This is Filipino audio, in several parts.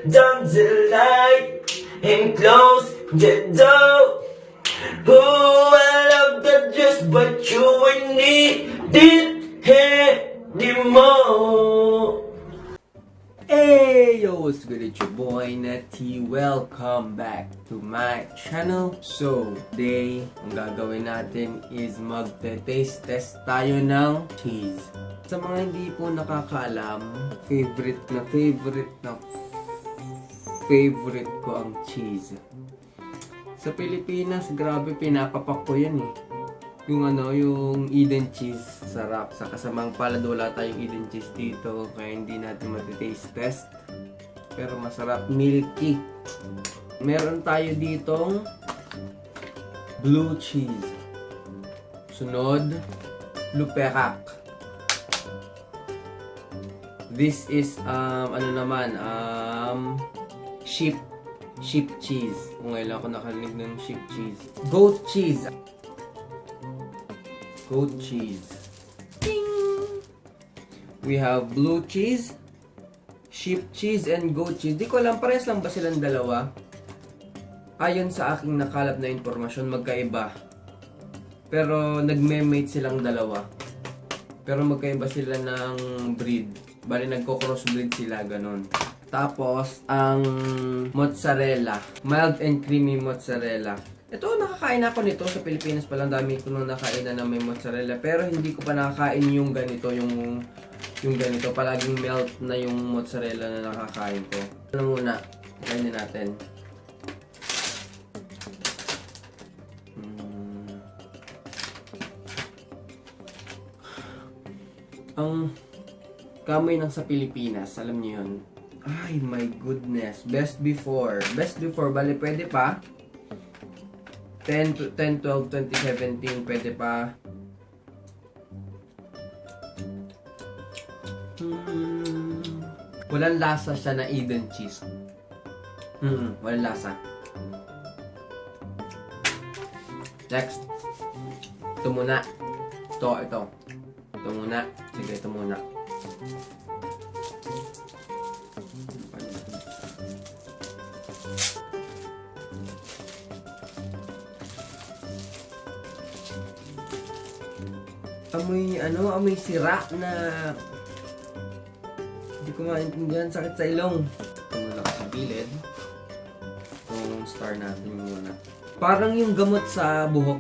down the light and close the door. Oh, I love that dress, but you ain't need it anymore. Hey yo, what's good? It's your boy Nutty. Welcome back to my channel. So, today, ang gagawin natin is magte-taste test tayo ng cheese. Sa mga hindi po nakakaalam, favorite ko ang cheese. Sa Pilipinas, grabe pinapapak ko yan eh. Yung Eden cheese, sarap. Sa kasamang palad, wala tayong Eden cheese dito, kaya hindi natin matitaste test. Pero masarap, milky. Meron tayo ditong blue cheese. Sunod, luperak. This is, sheep cheese. Kung ngayon ako nakarinig ng sheep cheese. Goat cheese. Goat cheese. Ding! We have blue cheese, sheep cheese, and goat cheese. Di ko alam, parehas lang ba silang dalawa? Ayon sa aking nakalap na impormasyon, magkaiba. Pero nagme-mate silang dalawa. Pero magkaiba sila ng breed. Bali nagko-crossbreed sila, ganon. Tapos, ang mozzarella. Mild and creamy mozzarella. Ito, nakakain ako nito sa Pilipinas pa lang. Dami ko nung nakain na may mozzarella. Pero hindi ko pa nakakain yung ganito, yung ganito. Palaging melt na yung mozzarella na nakakain ko. Ano muna, kainin natin. Ang kamoy ng sa Pilipinas, alam niyo yun. Ay, my goodness. Best before, bali pwede pa. 10, 12, 2017, pwede pa. Walang lasa siya na Eden cheese. Walang lasa. Next. Ito muna. Ito muna. Sige, ito muna. Amoy sira na hindi ko maintindihan, sakit sa ilong. Ito muna sa gilid. Itong star natin muna. Parang yung gamot sa buhok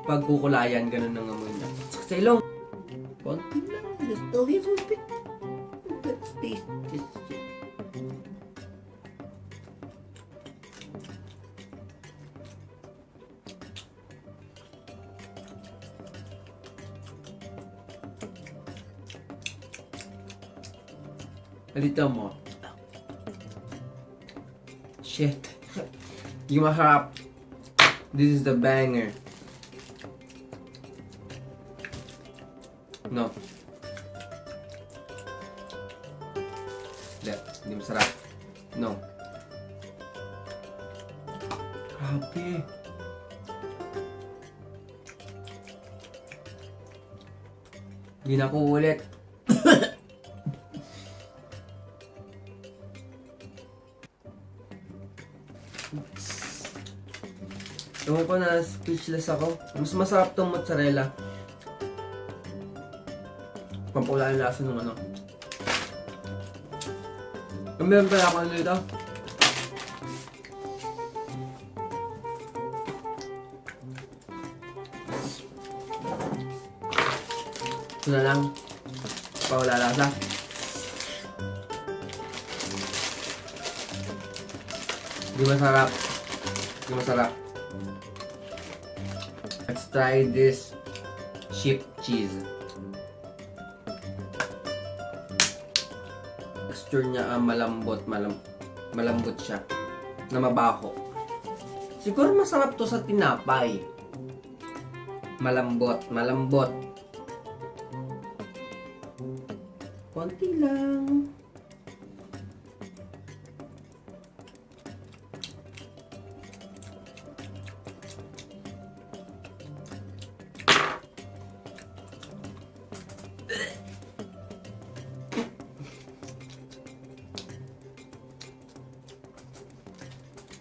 pag kukulayan, ganun ang amoy niya. Sakit sa ilong. Konti lang, just a little bit. Let's taste this shit. Dito mo. Shit. Yung masarap. This is the banger. No. Hindi masarap. No. Grabe. Hindi na ko ulit. Ewan ko na, speechless ako. Mas masarap tong mozzarella. Pampula yung lasa ng ano. Meron pala ako dito. Ito na lang. Pawala lasa. Di masarap. Let's try this sheep cheese. Texture niya malambot siya. Na mabaho. Siguro masarap to sa tinapay. Malambot. Konti lang.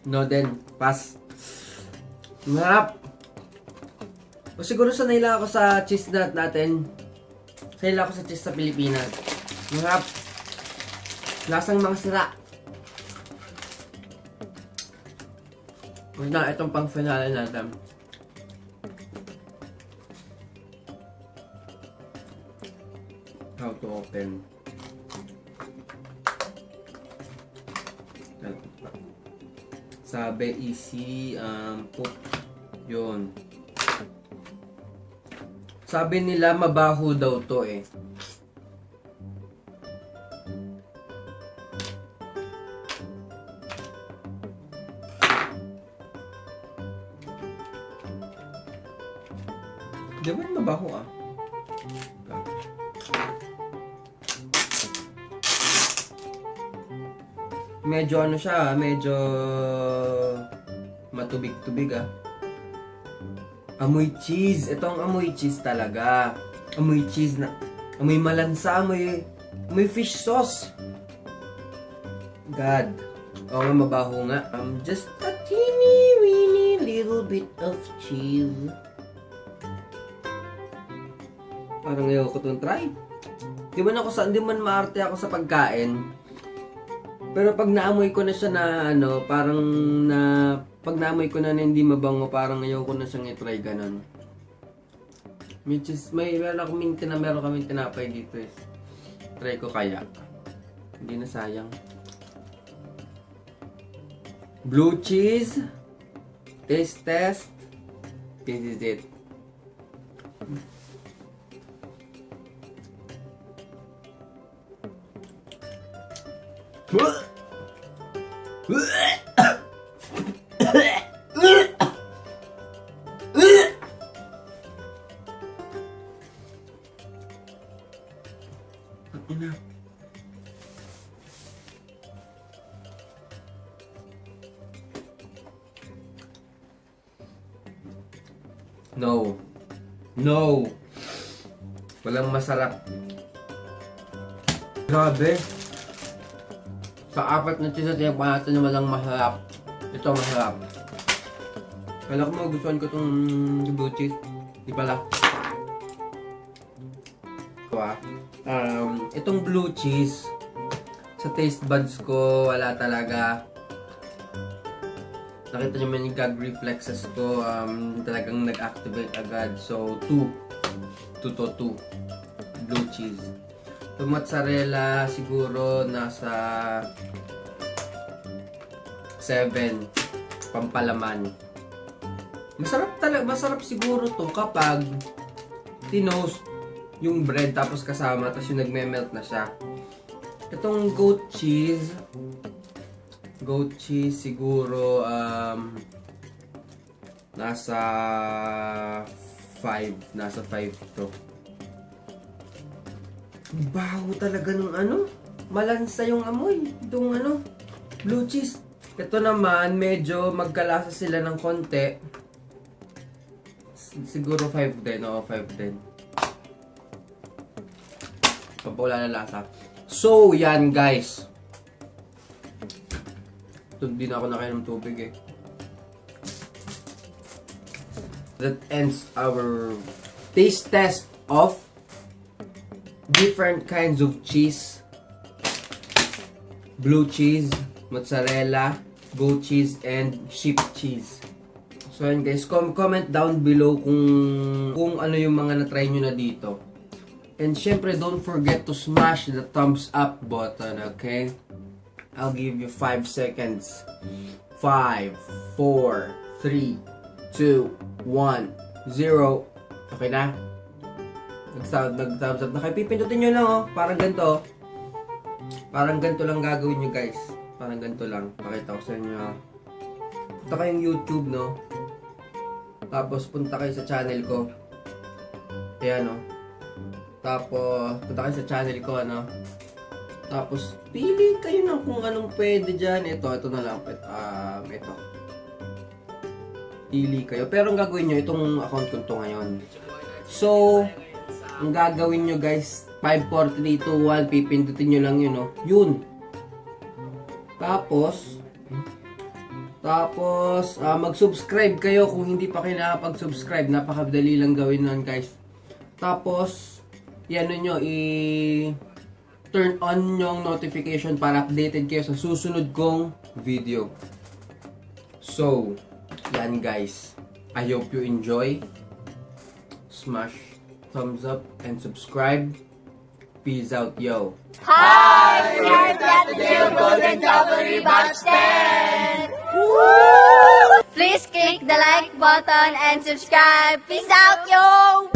No din. Pass. Masarap. O siguro sanay lang ako sa cheese nut natin. Sanay lang ako sa cheese sa Pilipinas. Masarap. Lasang mga sira. Huwag na itong pang finale natin. How to open. Sabi easy put yun. Sabi nila mabaho daw to eh. Di ba mabaho ah? Medyo ano siya, medyo matubig-tubig ah. Amoy cheese. Ito ang amoy cheese talaga. Amoy cheese na, amoy malansa, amoy fish sauce. God. Oo nga, mabaho nga. Just a teeny weeny little bit of cheese. Parang ayaw ko itong try. Di man maarte ako sa pagkain. Pero pag naamoy ko na siya na ano, parang na pag naamoy ko na hindi mabango, parang ayaw ko na siyang i-try ganun. Which is, meron kaming tinapay dito eh. Try ko kaya. Hindi na sayang. Blue cheese. Taste test. This is it. No. No. Walang masarap. Grabe. Sa apat na cheese at yung natin na walang masarap. Ito masarap. Kala ko magustuhan ko itong blue cheese. Di pala. Itong blue cheese, sa taste buds ko, wala talaga. Nakita nyo man yung gag reflexes ko, talagang nag-activate agad. So, 2 to 2. Blue cheese. Yung mozzarella, siguro nasa 7. Pampalaman. Masarap siguro to kapag tinost yung bread tapos kasama, tapos yung nagme-melt na siya. Itong goat cheese siguro nasa 5 to. Baho talaga ng ano, malansa yung amoy itong ano, blue cheese. Ito naman medyo magkalasa sila ng konti. Siguro 5 din, o 5 din. Pampula na lasa. So, yan guys. Hindi na ako nakainom tubig eh. That ends our taste test of different kinds of cheese. Blue cheese, mozzarella, goat cheese, and sheep cheese. So yan guys, comment down below kung ano yung mga na-try nyo na dito. And syempre, don't forget to smash the thumbs up button, okay? I'll give you 5 seconds. 5, 4, 3, 2, 1, 0. Okay na? Nag-thumbs up na kayo. Pipindutin nyo lang, oh. Parang ganito, oh. Parang ganito lang gagawin nyo, guys. Parang ganito lang. Pakita ko sa inyo. Punta kayong YouTube, no? Tapos, punta kayo sa channel ko. Ayan, oh. Tapos, punta kayo sa channel ko, ano? Tapos, pili kayo ng kung anong pwede dyan. Ito na lang. Ito. Pili kayo. Pero ang gagawin nyo, itong account ko to ngayon. So, ang gagawin nyo guys, 5, 4, 3, 2, 1, pipindutin nyo lang yun, no? Yun. Tapos, Tapos, mag-subscribe kayo kung hindi pa kayo nakapag-subscribe. Napakadali lang gawin nun, guys. Tapos, yan nyo, turn on yung notification para updated kayo sa susunod kong video. So, yan guys. I hope you enjoy. Smash thumbs up and subscribe. Peace out, yo. Hi! We are the Golden Cavalry Batch 10! Please click the like button and subscribe. Peace out, yo!